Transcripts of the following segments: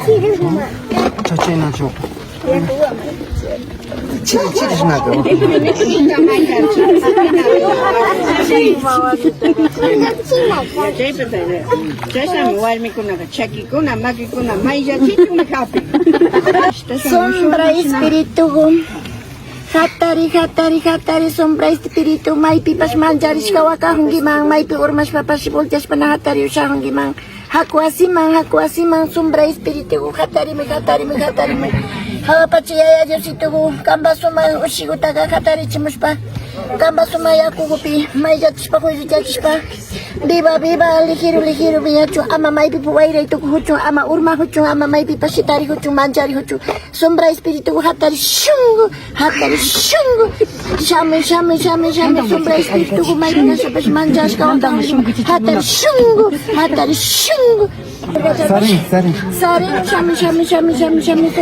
Cici na ciò. Cici na ciò. Sombra espiritu. Hatari sombra espiritu mai pipas manjaris kawaka hungimang mai pi urmas papas voltes panahatari usah hungimang haku asimang sombra espiritu hatari me hawa paciyaya jositu kamba suma ushigutaga hatari chimuspa kamba suma yaku gupi mai jatispa kuiru jatispa biba lihiru biyachu ama mai pi puwaira itu hucu ama urma hucu ama mai pi pasitari hucu manjari hucu sombra espiritu hatari shungu shame sombra espiritu mai pi nasapas manjas kawaka hatari shungu Saring shame sombra espiritu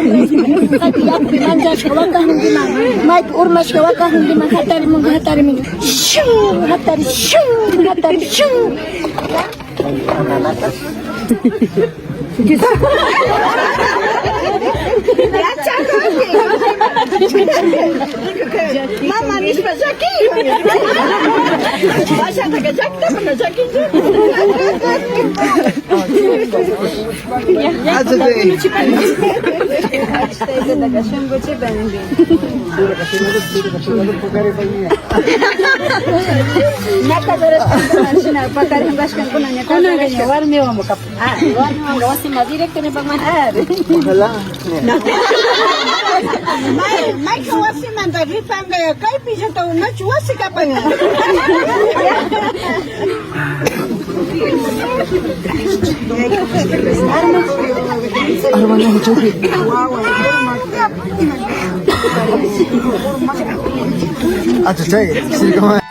manjas kawaka hundima mai pi urmas kawaka hundima hatari mungu shungu hatari shungu Mama nispa jaki. Masha taka jakta pana jaki. Aja deh. Naka beres kantina pakar hembaskan kunanya kunanya warmi wa mukap. Warmi wa wasi ma direct ni pagmahar. Wala. Mai kawasi manda ripanga ya kai pisa tau na chuasi kapanga. Armanya coba. Aja cai, sini kemana?